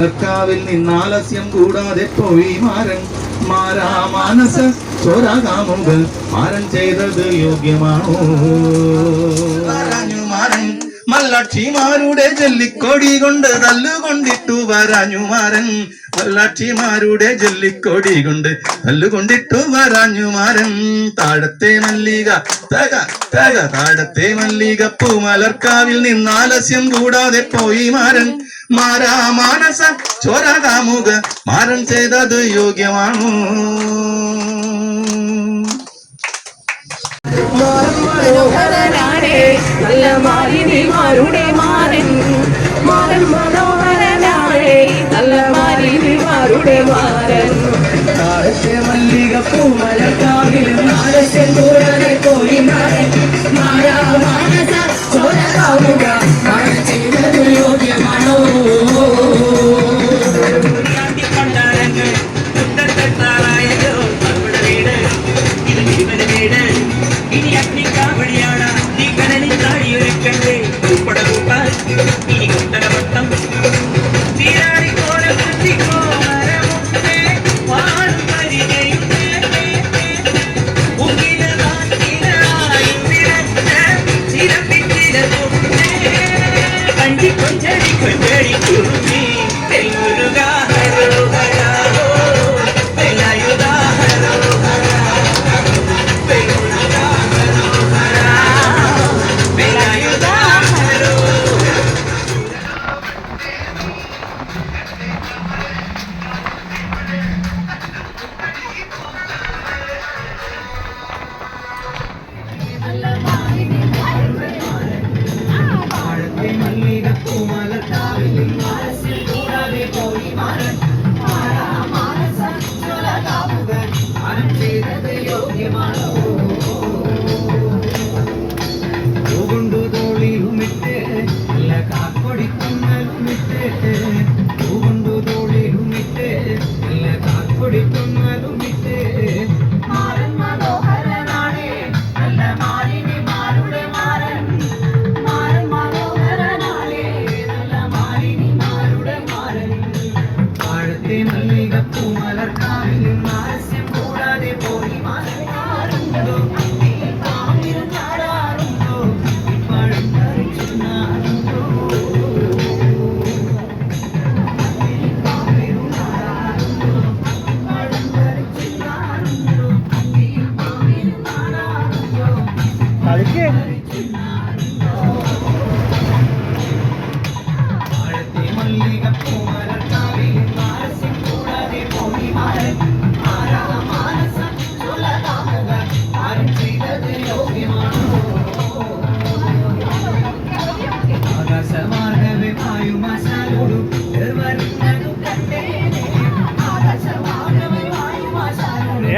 കാവിൽ നിന്നാലസ്യം കൂടാതെ പോയി മാരൻ മാനസ ചോരാകാമുക മാരൻ ചെയ്തത് യോഗ്യമാണോ? മാരൻ മല്ലാക്ഷിമാരുടെ ജല്ലിക്കൊടി കൊണ്ട് തല്ലുകൊണ്ടിട്ടു വരാഞ്ഞു മാരൻ. മല്ലാക്ഷിമാരുടെ ജല്ലിക്കൊടി കൊണ്ട് തല്ലുകൊണ്ടിട്ടു വരാഞ്ഞു മാരൻ. താഴത്തെ മല്ലിക തക തക താഴത്തെ മല്ലിക പൂമലർക്കാവിൽ നിന്നാലസ്യം കൂടാതെ പോയി മാരൻ മാനസ ചോരാകാമുക മാരൻ ചെയ്തത് യോഗ്യമാണോ? നല്ല മാലിനിമാരുടെ മാരൻ മാരൻ മനോഹരനാണേ നല്ല മാലിനിമാരുടെ മാരൻ. താഴത്തെ മല്ലിക പൂമലക്കാവിലും നാലസ്യം കൂടാതെ പോയി മാരൻ മാനസ ചോരകാമുക മാരൻ ചെയ്തത് യോഗ്യമാണോ? ഇനി അഗ്നിക്കാവടിയാണ് നീ കടലിൽ താടിയൊരുക്കണ്ടേ ഉൾപ്പെടൂപ്പാൽ ഇനി കുട്ടനവട്ടം തീരാറിക്കോല കുത്തിക്കോ മരമുട്ടേ വാഴും പരിചയുന്നേ ഉങ്കിലായി വിരച്ച് ചിരപ്പിച്ചിര തൊട്ടേ കഞ്ചി കൊഞ്ചടി കൊഞ്ചടി കുറുമി തെങ്ങുരുകാഹരോ ഹരാഹോ വെലായുദാഹരോ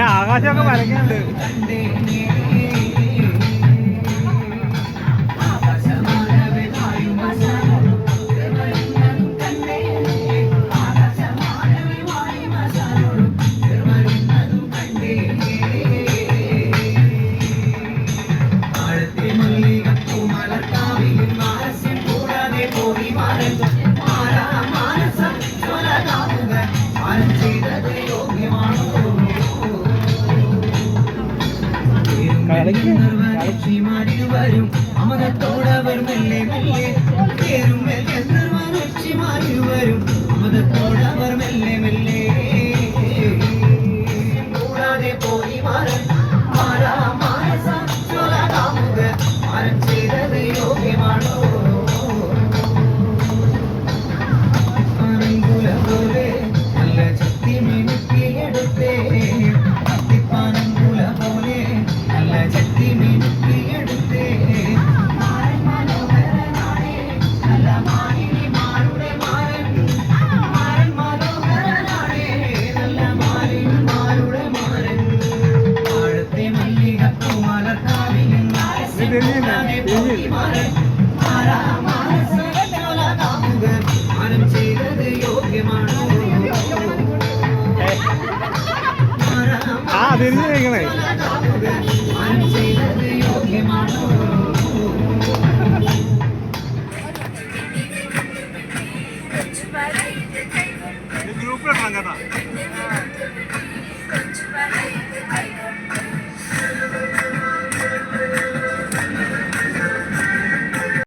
ആകാശമൊക്കെ വരയ്ക്കുന്നുണ്ട്. വരും അമതത്തോടവർ മെല്ലെ മെല്ലെ കേറും വരും അമതത്തോടവർ മെല്ലെ മെല്ലെ കൂടാതെ പോയി മാരൻ മാനസ ചോരകാമുക മാരൻ ചെയ്തത് യോഗ്യമാണോ? ആനങ്കുല പോലെ നല്ല ശക്തി മിനുക്കിയെടുത്തേ പാനങ്കുല പോലെ നല്ല ശക്തി മിനുക്കിയെടുത്തേ തിരിഞ്ഞു